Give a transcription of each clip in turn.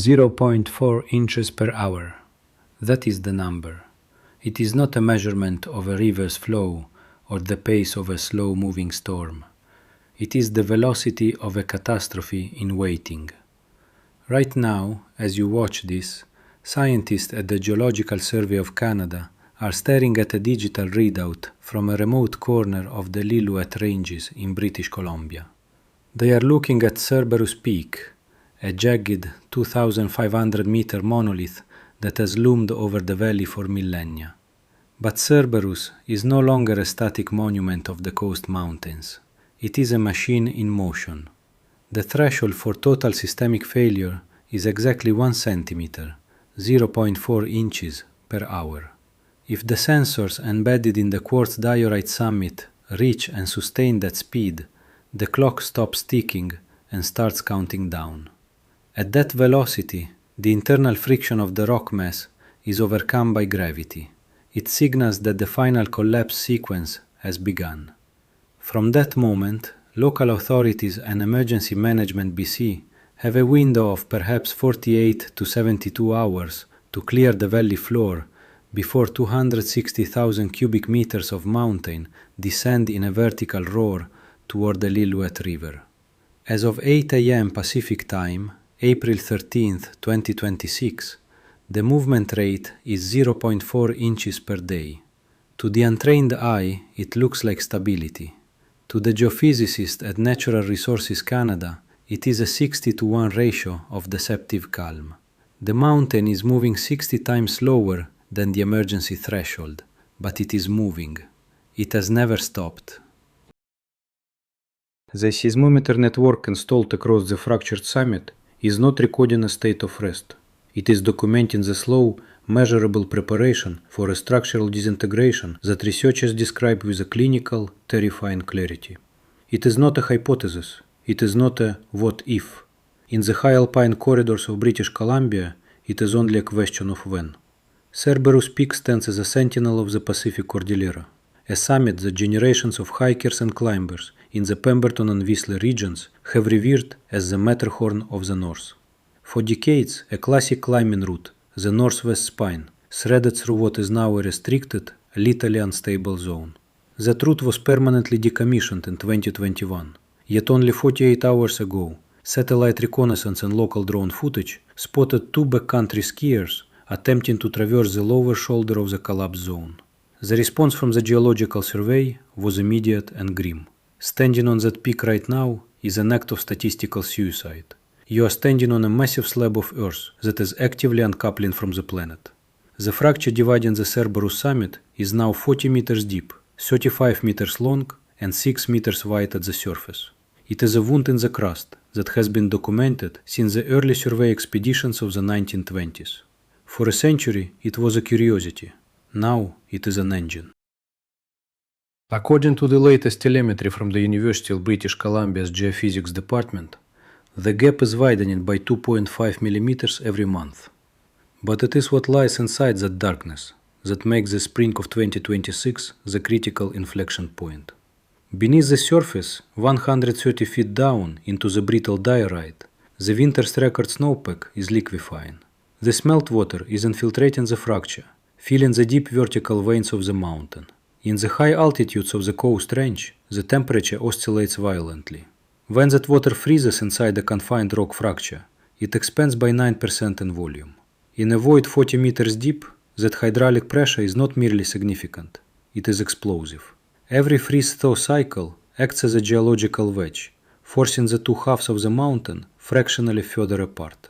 0.4 inches per hour. That is the number. It is not a measurement of a river's flow or the pace of a slow-moving storm. It is the velocity of a catastrophe in waiting. Right now, as you watch this, scientists at the Geological Survey of Canada are staring at a digital readout from a remote corner of the Lillooet Ranges in British Columbia. They are looking at Cerberus Peak, a jagged 2,500-meter monolith that has loomed over the valley for millennia. But Cerberus is no longer a static monument of the coast mountains. It is a machine in motion. The threshold for total systemic failure is exactly 1 centimeter, 0.4 inches per hour. If the sensors embedded in the quartz diorite summit reach and sustain that speed, the clock stops ticking and starts counting down. At that velocity, the internal friction of the rock mass is overcome by gravity. It signals that the final collapse sequence has begun. From that moment, local authorities and emergency management BC have a window of perhaps 48 to 72 hours to clear the valley floor before 260,000 cubic meters of mountain descend in a vertical roar toward the Lillooet River. As of 8 a.m. Pacific Time, April 13, 2026, the movement rate is 0.4 inches per day. To the untrained eye, it looks like stability. To the geophysicist at Natural Resources Canada, it is a 60-to-1 ratio of deceptive calm. The mountain is moving 60 times slower than the emergency threshold, but it is moving. It has never stopped. The seismometer network installed across the fractured summit is not recording a state of rest. It is documenting the slow, measurable preparation for a structural disintegration that researchers describe with a clinical, terrifying clarity. It is not a hypothesis. It is not a what if. In the high alpine corridors of British Columbia, it is only a question of when. Cerberus Peak stands as a sentinel of the Pacific Cordillera, a summit that generations of hikers and climbers in the Pemberton and Whistler regions have revered as the Matterhorn of the North. For decades, a classic climbing route, the Northwest Spine, threaded through what is now a restricted, lethally unstable zone. That route was permanently decommissioned in 2021, yet only 48 hours ago, satellite reconnaissance and local drone footage spotted 2 backcountry skiers attempting to traverse the lower shoulder of the collapse zone. The response from the Geological Survey was immediate and grim. Standing on that peak right now is an act of statistical suicide. You are standing on a massive slab of Earth that is actively uncoupling from the planet. The fracture dividing the Cerberus summit is now 40 meters deep, 35 meters long, and 6 meters wide at the surface. It is a wound in the crust that has been documented since the early survey expeditions of the 1920s. For a century, it was a curiosity. Now, it is an engine. According to the latest telemetry from the University of British Columbia's Geophysics Department, the gap is widening by 2.5 millimeters every month. But it is what lies inside that darkness that makes the spring of 2026 the critical inflection point. Beneath the surface, 130 feet down into the brittle diorite, the winter's record snowpack is liquefying. The meltwater is infiltrating the fracture, filling the deep vertical veins of the mountain. In the high altitudes of the coast range, the temperature oscillates violently. When that water freezes inside a confined rock fracture, it expands by 9% in volume. In a void 40 meters deep, that hydraulic pressure is not merely significant, it is explosive. Every freeze-thaw cycle acts as a geological wedge, forcing the two halves of the mountain fractionally further apart.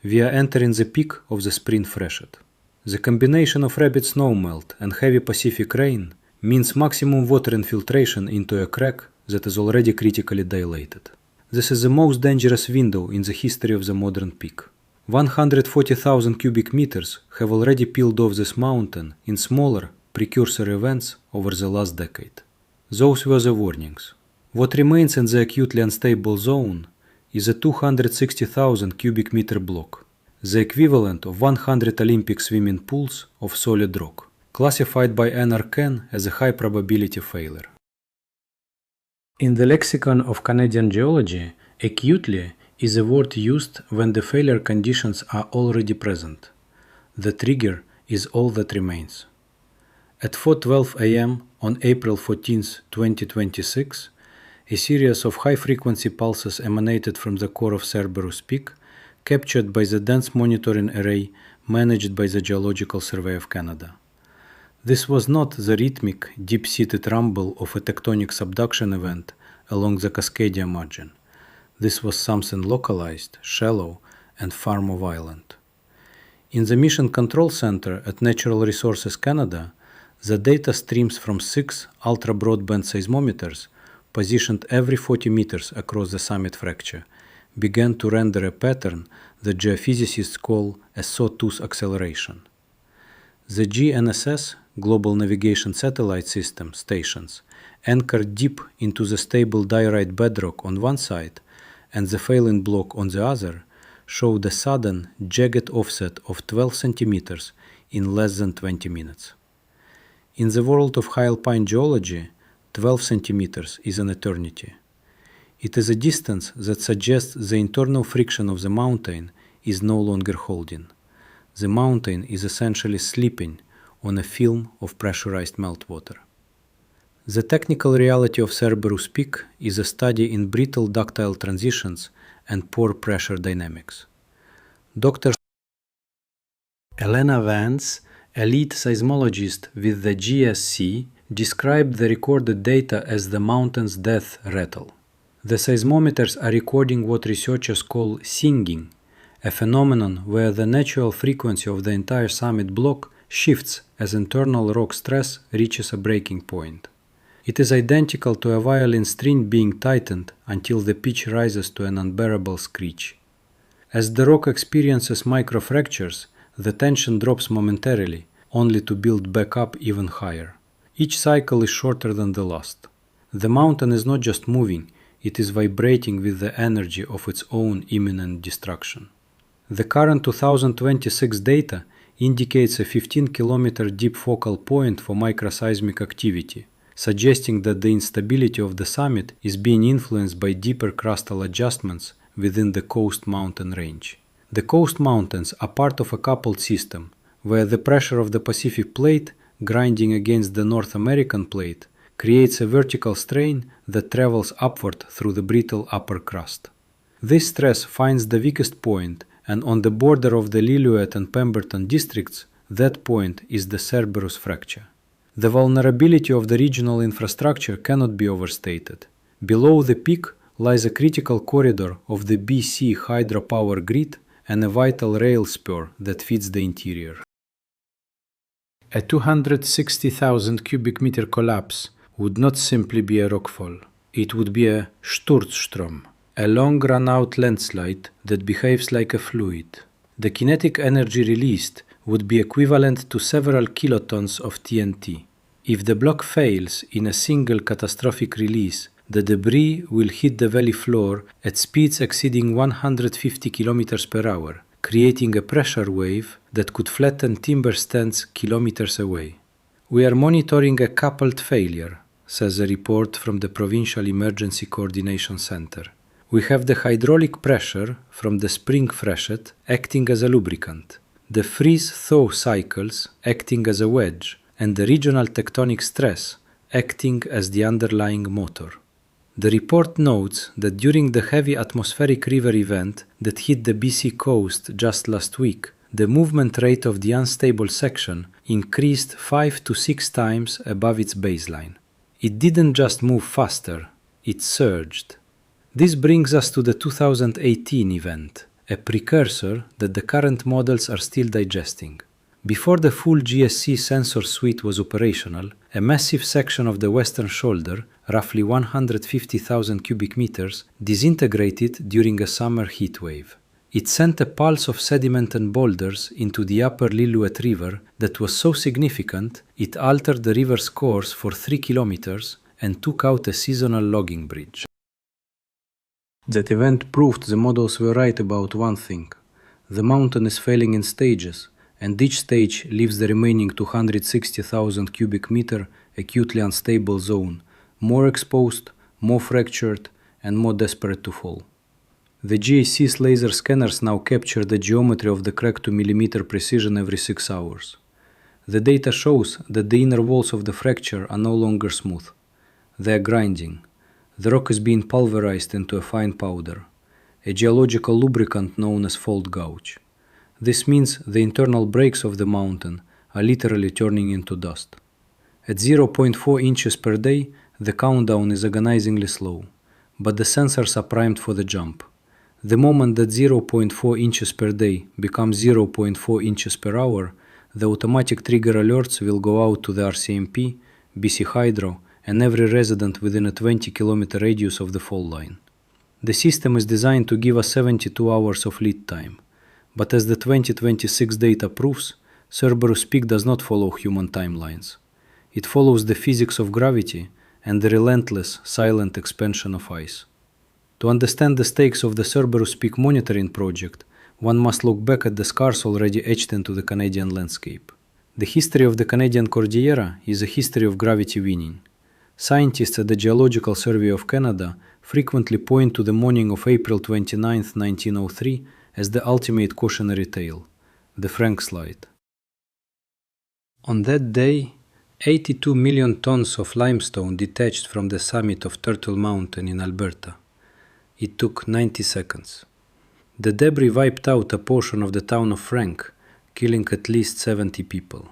We are entering the peak of the spring freshet. The combination of rapid snowmelt and heavy Pacific rain means maximum water infiltration into a crack that is already critically dilated. This is the most dangerous window in the history of the modern peak. 140,000 cubic meters have already peeled off this mountain in smaller, precursor events over the last decade. Those were the warnings. What remains in the acutely unstable zone is a 260,000 cubic meter block, the equivalent of 100 Olympic swimming pools of solid rock, classified by NRCan as a high probability failure. In the lexicon of Canadian geology, acutely is a word used when the failure conditions are already present. The trigger is all that remains. At 4:12 a.m. on April 14, 2026, a series of high-frequency pulses emanated from the core of Cerberus Peak, captured by the dense monitoring array managed by the Geological Survey of Canada. This was not the rhythmic, deep-seated rumble of a tectonic subduction event along the Cascadia margin. This was something localized, shallow, and far more violent. In the Mission Control Center at Natural Resources Canada, the data streams from 6 ultra-broadband seismometers positioned every 40 meters across the summit fracture began to render a pattern that geophysicists call a sawtooth acceleration. The GNSS, Global Navigation Satellite System, stations anchored deep into the stable diorite bedrock on one side and the failing block on the other showed a sudden, jagged offset of 12 centimeters in less than 20 minutes. In the world of high alpine geology, 12 centimeters is an eternity. It is a distance that suggests the internal friction of the mountain is no longer holding. The mountain is essentially slipping on a film of pressurized meltwater. The technical reality of Cerberus Peak is a study in brittle ductile transitions and poor pressure dynamics. Dr. Elena Vance, a lead seismologist with the GSC, described the recorded data as the mountain's death rattle. The seismometers are recording what researchers call singing, a phenomenon where the natural frequency of the entire summit block shifts as internal rock stress reaches a breaking point. It is identical to a violin string being tightened until the pitch rises to an unbearable screech. As the rock experiences microfractures, the tension drops momentarily, only to build back up even higher. Each cycle is shorter than the last. The mountain is not just moving, it is vibrating with the energy of its own imminent destruction. The current 2026 data indicates a 15-kilometer deep focal point for microseismic activity, suggesting that the instability of the summit is being influenced by deeper crustal adjustments within the coast mountain range. The coast mountains are part of a coupled system, where the pressure of the Pacific plate grinding against the North American plate creates a vertical strain that travels upward through the brittle upper crust. This stress finds the weakest point, and on the border of the Lillooet and Pemberton districts, that point is the Cerberus fracture. The vulnerability of the regional infrastructure cannot be overstated. Below the peak lies a critical corridor of the BC hydropower grid and a vital rail spur that feeds the interior. A 260,000 cubic meter collapse would not simply be a rockfall. It would be a Sturzstrom, a long run-out landslide that behaves like a fluid. The kinetic energy released would be equivalent to several kilotons of TNT. If the block fails in a single catastrophic release, the debris will hit the valley floor at speeds exceeding 150 km per hour, creating a pressure wave that could flatten timber stands kilometers away. We are monitoring a coupled failure, says a report from the Provincial Emergency Coordination Center. We have the hydraulic pressure from the spring freshet acting as a lubricant, the freeze-thaw cycles acting as a wedge, and the regional tectonic stress acting as the underlying motor. The report notes that during the heavy atmospheric river event that hit the BC coast just last week, the movement rate of the unstable section increased 5 to 6 times above its baseline. It didn't just move faster, it surged. This brings us to the 2018 event, a precursor that the current models are still digesting. Before the full GSC sensor suite was operational, a massive section of the western shoulder, roughly 150,000 cubic meters, disintegrated during a summer heat wave. It sent a pulse of sediment and boulders into the upper Lillooet River that was so significant it altered the river's course for 3 kilometers and took out a seasonal logging bridge. That event proved the models were right about one thing. The mountain is failing in stages, and each stage leaves the remaining 260,000 cubic meter acutely unstable zone more exposed, more fractured, and more desperate to fall. The GSC's laser scanners now capture the geometry of the crack to millimeter precision every 6 hours. The data shows that the inner walls of the fracture are no longer smooth. They are grinding. The rock is being pulverized into a fine powder, a geological lubricant known as fault gouge. This means the internal breaks of the mountain are literally turning into dust. At 0.4 inches per day, the countdown is agonizingly slow, but the sensors are primed for the jump. The moment that 0.4 inches per day becomes 0.4 inches per hour, the automatic trigger alerts will go out to the RCMP, BC Hydro, and every resident within a 20-kilometer radius of the fault line. The system is designed to give us 72 hours of lead time, but as the 2026 data proves, Cerberus Peak does not follow human timelines. It follows the physics of gravity and the relentless, silent expansion of ice. To understand the stakes of the Cerberus Peak monitoring project, one must look back at the scars already etched into the Canadian landscape. The history of the Canadian Cordillera is a history of gravity winning. Scientists at the Geological Survey of Canada frequently point to the morning of April 29, 1903 as the ultimate cautionary tale, the Frank Slide. On that day, 82 million tons of limestone detached from the summit of Turtle Mountain in Alberta. It took 90 seconds. The debris wiped out a portion of the town of Frank, killing at least 70 people.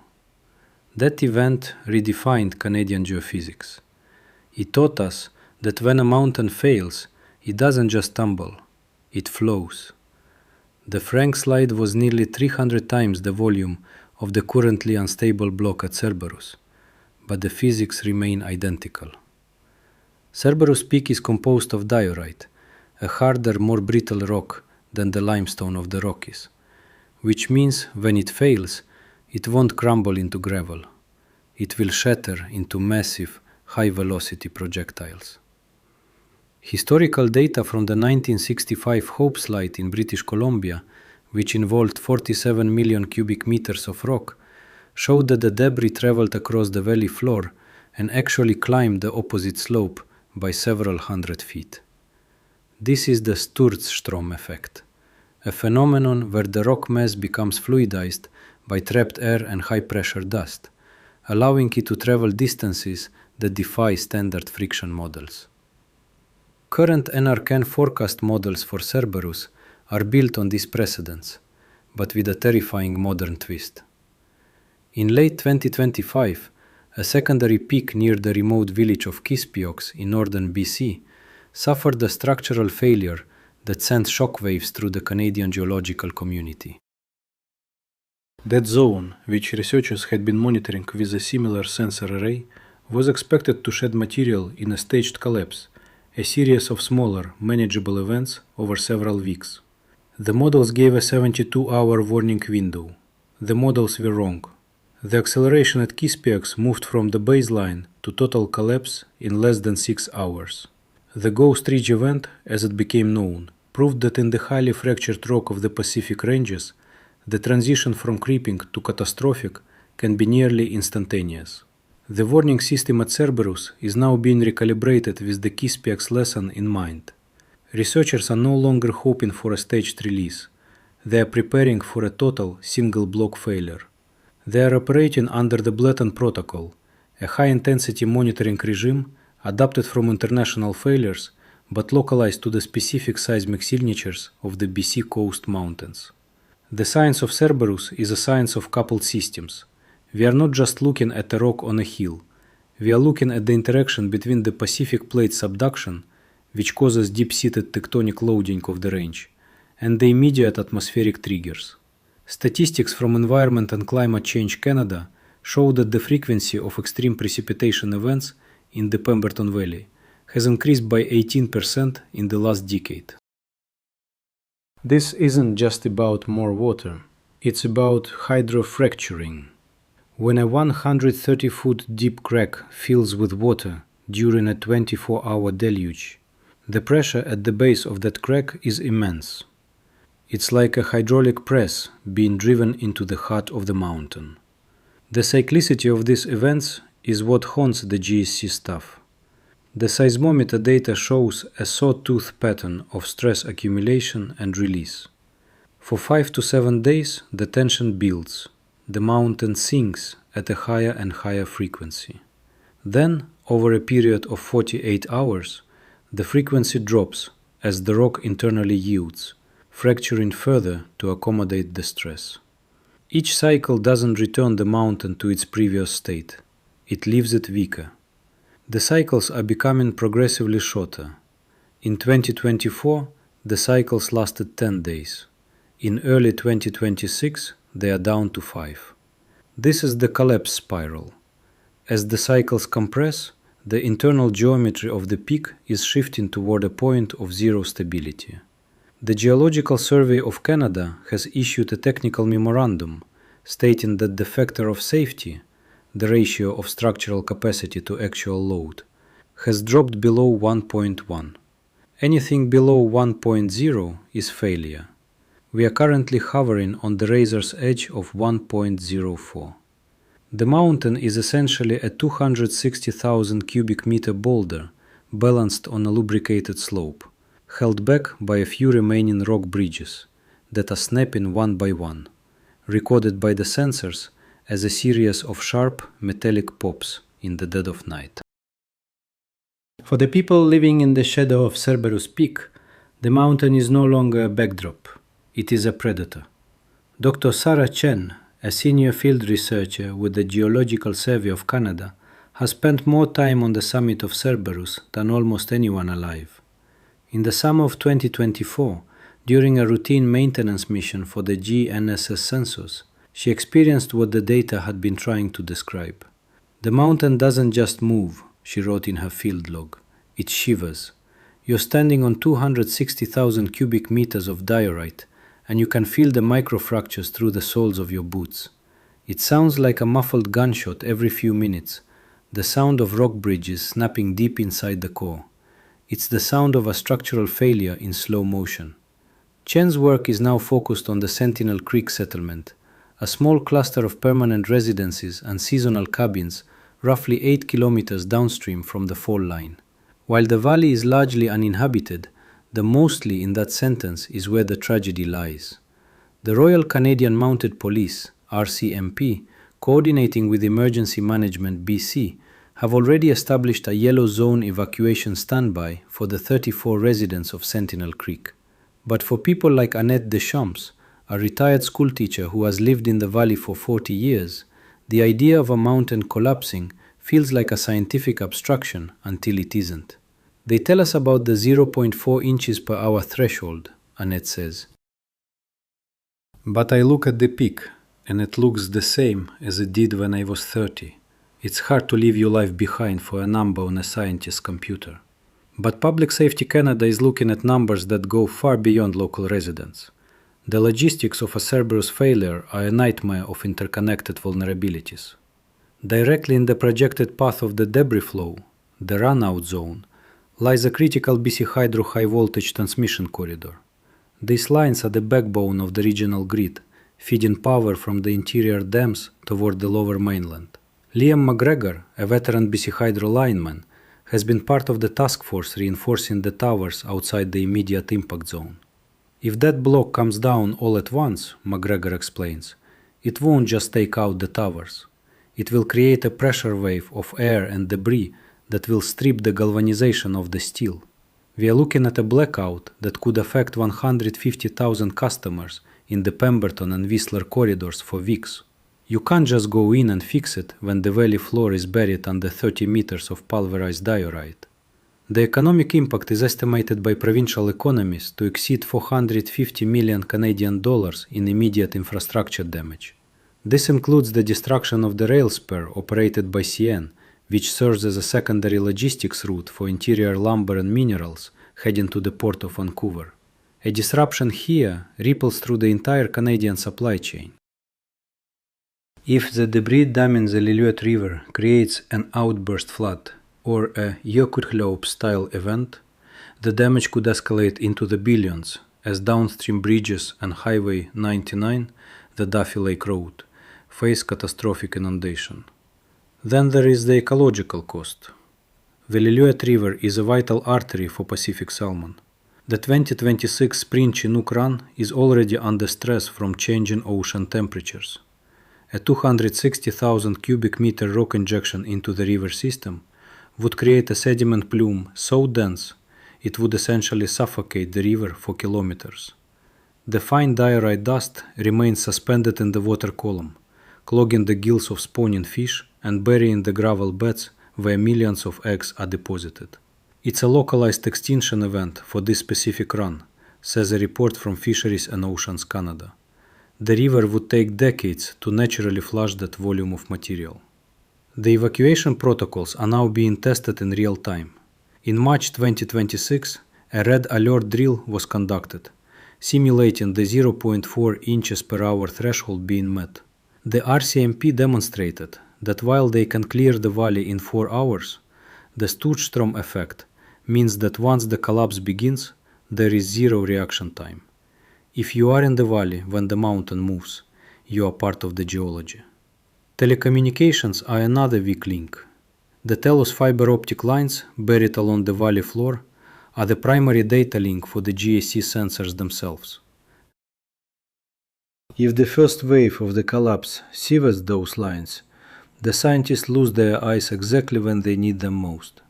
That event redefined Canadian geophysics. It taught us that when a mountain fails, it doesn't just tumble, it flows. The Frank Slide was nearly 300 times the volume of the currently unstable block at Cerberus, but the physics remain identical. Cerberus Peak is composed of diorite, a harder, more brittle rock than the limestone of the Rockies, which means when it fails, it won't crumble into gravel. It will shatter into massive, high-velocity projectiles. Historical data from the 1965 Hope Slide in British Columbia, which involved 47 million cubic meters of rock, showed that the debris traveled across the valley floor and actually climbed the opposite slope by several hundred feet. This is the Sturzstrom effect, a phenomenon where the rock mass becomes fluidized by trapped air and high-pressure dust, allowing it to travel distances that defy standard friction models. Current NRCan forecast models for Cerberus are built on these precedents, but with a terrifying modern twist. In late 2025, a secondary peak near the remote village of Kispiox in northern BC suffered a structural failure that sent shockwaves through the Canadian geological community. That zone, which researchers had been monitoring with a similar sensor array, was expected to shed material in a staged collapse, a series of smaller, manageable events over several weeks. The models gave a 72-hour warning window. The models were wrong. The acceleration at Kispiox moved from the baseline to total collapse in less than 6 hours. The Ghost Ridge event, as it became known, proved that in the highly fractured rock of the Pacific Ranges, the transition from creeping to catastrophic can be nearly instantaneous. The warning system at Cerberus is now being recalibrated with the Kispiox lesson in mind. Researchers are no longer hoping for a staged release. They are preparing for a total single-block failure. They are operating under the Blatant Protocol, a high-intensity monitoring regime adapted from international failures but localized to the specific seismic signatures of the BC coast mountains. The science of Cerberus is a science of coupled systems. We are not just looking at a rock on a hill. We are looking at the interaction between the Pacific plate subduction, which causes deep-seated tectonic loading of the range, and the immediate atmospheric triggers. Statistics from Environment and Climate Change Canada show that the frequency of extreme precipitation events in the Pemberton Valley has increased by 18% in the last decade. This isn't just about more water, it's about hydrofracturing. When a 130-foot deep crack fills with water during a 24-hour deluge, the pressure at the base of that crack is immense. It's like a hydraulic press being driven into the heart of the mountain. The cyclicity of these events is what haunts the GSC staff. The seismometer data shows a sawtooth pattern of stress accumulation and release. For 5 to 7 days, the tension builds. The mountain sinks at a higher and higher frequency. Then, over a period of 48 hours, the frequency drops as the rock internally yields, fracturing further to accommodate the stress. Each cycle doesn't return the mountain to its previous state. It leaves it weaker. The cycles are becoming progressively shorter. In 2024, the cycles lasted 10 days. In early 2026, they are down to 5. This is the collapse spiral. As the cycles compress, the internal geometry of the peak is shifting toward a point of zero stability. The Geological Survey of Canada has issued a technical memorandum stating that the factor of safety, the ratio of structural capacity to actual load, has dropped below 1.1. Anything below 1.0 is failure. We are currently hovering on the razor's edge of 1.04. The mountain is essentially a 260,000 cubic meter boulder balanced on a lubricated slope, held back by a few remaining rock bridges that are snapping one by one, recorded by the sensors as a series of sharp metallic pops in the dead of night. For the people living in the shadow of Cerberus Peak, the mountain is no longer a backdrop. It is a predator. Dr. Sarah Chen, a senior field researcher with the Geological Survey of Canada, has spent more time on the summit of Cerberus than almost anyone alive. In the summer of 2024, during a routine maintenance mission for the GNSS sensors, she experienced what the data had been trying to describe. The mountain doesn't just move, she wrote in her field log. It shivers. You're standing on 260,000 cubic meters of diorite, and you can feel the microfractures through the soles of your boots. It sounds like a muffled gunshot every few minutes, the sound of rock bridges snapping deep inside the core. It's the sound of a structural failure in slow motion. Chen's work is now focused on the Sentinel Creek settlement, a small cluster of permanent residences and seasonal cabins roughly 8 kilometers downstream from the fall line. While the valley is largely uninhabited, the mostly in that sentence is where the tragedy lies. The Royal Canadian Mounted Police, RCMP, coordinating with Emergency Management BC, have already established a yellow zone evacuation standby for the 34 residents of Sentinel Creek. But for people like Annette Deschamps, a retired schoolteacher who has lived in the valley for 40 years, the idea of a mountain collapsing feels like a scientific abstraction until it isn't. They tell us about the 0.4 inches per hour threshold, Annette says. But I look at the peak, and it looks the same as it did when I was 30. It's hard to leave your life behind for a number on a scientist's computer. But Public Safety Canada is looking at numbers that go far beyond local residents. The logistics of a Cerberus failure are a nightmare of interconnected vulnerabilities. Directly in the projected path of the debris flow, the runout zone, lies a critical BC Hydro high-voltage transmission corridor. These lines are the backbone of the regional grid, feeding power from the interior dams toward the lower mainland. Liam McGregor, a veteran BC Hydro lineman, has been part of the task force reinforcing the towers outside the immediate impact zone. If that block comes down all at once, McGregor explains, it won't just take out the towers. It will create a pressure wave of air and debris that will strip the galvanization of the steel. We are looking at a blackout that could affect 150,000 customers in the Pemberton and Whistler corridors for weeks. You can't just go in and fix it when the valley floor is buried under 30 meters of pulverized diorite. The economic impact is estimated by provincial economists to exceed 450 million Canadian dollars in immediate infrastructure damage. This includes the destruction of the rail spur operated by CN, which serves as a secondary logistics route for interior lumber and minerals heading to the port of Vancouver. A disruption here ripples through the entire Canadian supply chain. If the debris damming the Lillooet River creates an outburst flood or a Jökulhlaup-style event, the damage could escalate into the billions as downstream bridges and Highway 99, the Duffy Lake Road, face catastrophic inundation. Then there is the ecological cost. The Lillooet River is a vital artery for Pacific salmon. The 2026 Spring Chinook run is already under stress from changing ocean temperatures. A 260,000 cubic meter rock injection into the river system would create a sediment plume so dense it would essentially suffocate the river for kilometers. The fine diorite dust remains suspended in the water column, clogging the gills of spawning fish and burying the gravel beds where millions of eggs are deposited. It's a localized extinction event for this specific run, says a report from Fisheries and Oceans Canada. The river would take decades to naturally flush that volume of material. The evacuation protocols are now being tested in real time. In March 2026, a red alert drill was conducted, simulating the 0.4 inches per hour threshold being met. The RCMP demonstrated that while they can clear the valley in 4 hours, the Sturmstrom effect means that once the collapse begins, there is zero reaction time. If you are in the valley when the mountain moves, you are part of the geology. Telecommunications are another weak link. The Telos fiber optic lines buried along the valley floor are the primary data link for the GSC sensors themselves. If the first wave of the collapse severs those lines, the scientists lose their eyes exactly when they need them most.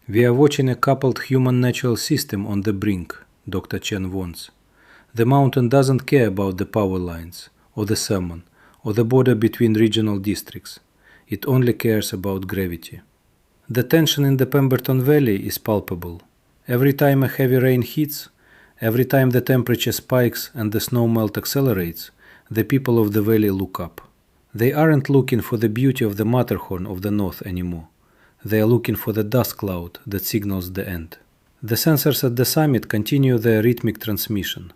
We are watching a coupled human-natural system on the brink, Dr. Chen warns. The mountain doesn't care about the power lines, or the salmon, or the border between regional districts. It only cares about gravity. The tension in the Pemberton Valley is palpable. Every time a heavy rain hits, every time the temperature spikes and the snow melt accelerates, the people of the valley look up. They aren't looking for the beauty of the Matterhorn of the north anymore. They are looking for the dust cloud that signals the end. The sensors at the summit continue their rhythmic transmission,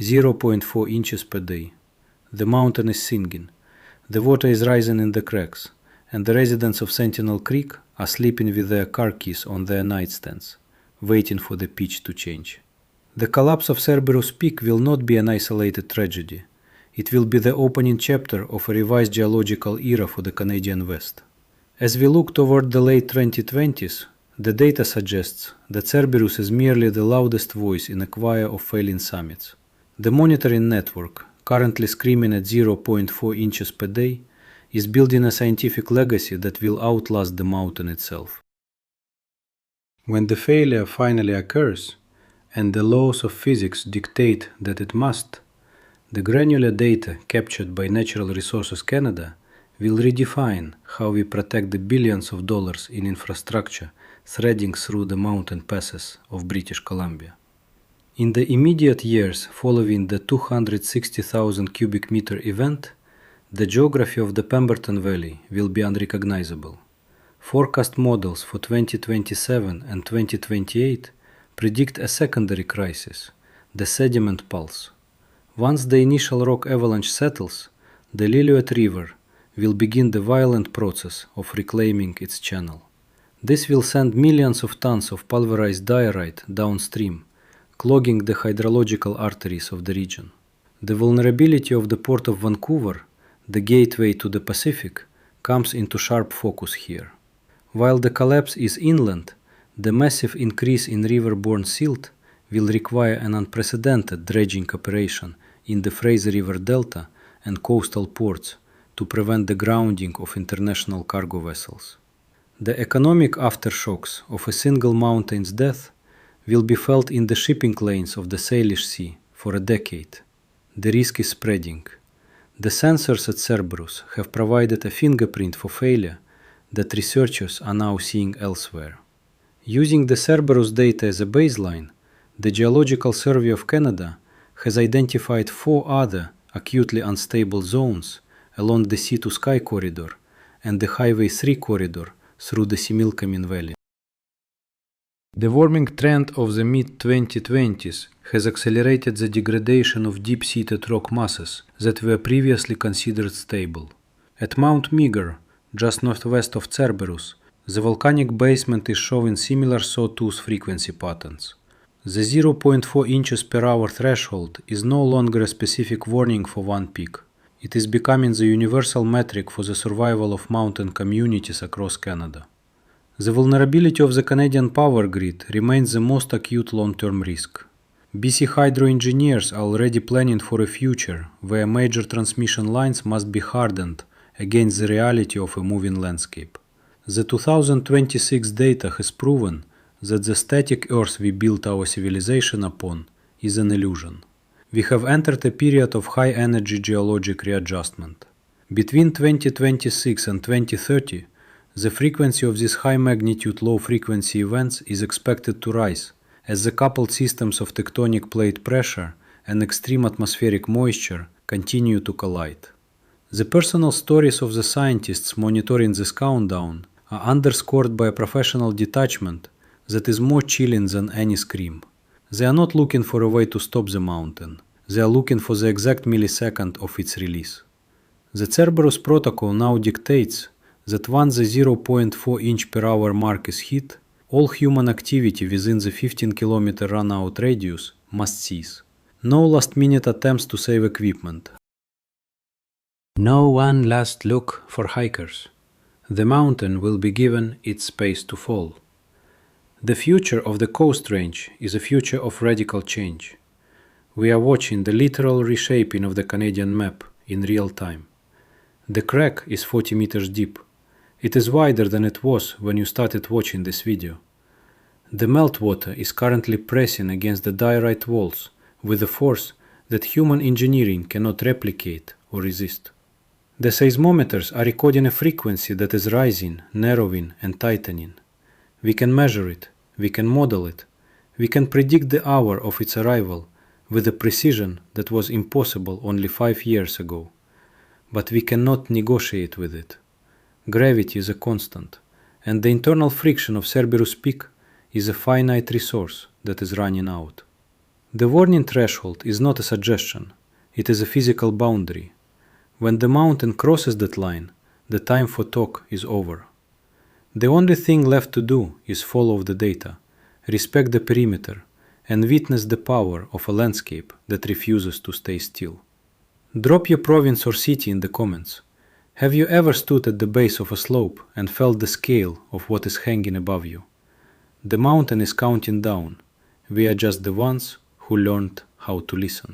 0.4 inches per day. The mountain is singing. The water is rising in the cracks, and the residents of Sentinel Creek are sleeping with their car keys on their nightstands, waiting for the pitch to change. The collapse of Cerberus Peak will not be an isolated tragedy. It will be the opening chapter of a revised geological era for the Canadian West. As we look toward the late 2020s, the data suggests that Cerberus is merely the loudest voice in a choir of failing summits. The monitoring network, currently screaming at 0.4 inches per day, is building a scientific legacy that will outlast the mountain itself. When the failure finally occurs, and the laws of physics dictate that it must, the granular data captured by Natural Resources Canada will redefine how we protect the billions of dollars in infrastructure threading through the mountain passes of British Columbia. In the immediate years following the 260,000 cubic meter event, the geography of the Pemberton Valley will be unrecognizable. Forecast models for 2027 and 2028 predict a secondary crisis, the sediment pulse. Once the initial rock avalanche settles, the Lillooet River will begin the violent process of reclaiming its channel. This will send millions of tons of pulverized diorite downstream, clogging the hydrological arteries of the region. The vulnerability of the Port of Vancouver, the gateway to the Pacific, comes into sharp focus here. While the collapse is inland, the massive increase in riverborne silt will require an unprecedented dredging operation in the Fraser River Delta and coastal ports to prevent the grounding of international cargo vessels. The economic aftershocks of a single mountain's death will be felt in the shipping lanes of the Salish Sea for a decade. The risk is spreading. The sensors at Cerberus have provided a fingerprint for failure that researchers are now seeing elsewhere. Using the Cerberus data as a baseline, the Geological Survey of Canada has identified 4 other acutely unstable zones along the sea-to-sky corridor and the Highway 3 corridor through the Similkameen Valley. The warming trend of the mid-2020s has accelerated the degradation of deep-seated rock masses that were previously considered stable. At Mount Meager, just northwest of Cerberus, the volcanic basement is showing similar sawtooth frequency patterns. The 0.4 inches per hour threshold is no longer a specific warning for one peak. It is becoming the universal metric for the survival of mountain communities across Canada. The vulnerability of the Canadian power grid remains the most acute long-term risk. BC Hydro engineers are already planning for a future where major transmission lines must be hardened against the reality of a moving landscape. The 2026 data has proven that the static Earth we built our civilization upon is an illusion. We have entered a period of high-energy geologic readjustment. Between 2026 and 2030, the frequency of these high-magnitude low-frequency events is expected to rise as the coupled systems of tectonic plate pressure and extreme atmospheric moisture continue to collide. The personal stories of the scientists monitoring this countdown are underscored by a professional detachment that is more chilling than any scream. They are not looking for a way to stop the mountain. They are looking for the exact millisecond of its release. The Cerberus protocol now dictates that once the 0.4 inch per hour mark is hit, all human activity within the 15-kilometer run-out radius must cease. No last-minute attempts to save equipment. No one last look for hikers. The mountain will be given its space to fall. The future of the Coast Range is a future of radical change. We are watching the literal reshaping of the Canadian map in real time. The crack is 40 meters deep. It is wider than it was when you started watching this video. The meltwater is currently pressing against the diorite walls with a force that human engineering cannot replicate or resist. The seismometers are recording a frequency that is rising, narrowing, and tightening. We can measure it, we can model it, we can predict the hour of its arrival with a precision that was impossible only 5 years ago. But we cannot negotiate with it. Gravity is a constant, and the internal friction of Cerberus Peak is a finite resource that is running out. The warning threshold is not a suggestion, it is a physical boundary. When the mountain crosses that line, the time for talk is over. The only thing left to do is follow the data, respect the perimeter, and witness the power of a landscape that refuses to stay still. Drop your province or city in the comments. Have you ever stood at the base of a slope and felt the scale of what is hanging above you? The mountain is counting down. We are just the ones who learned how to listen.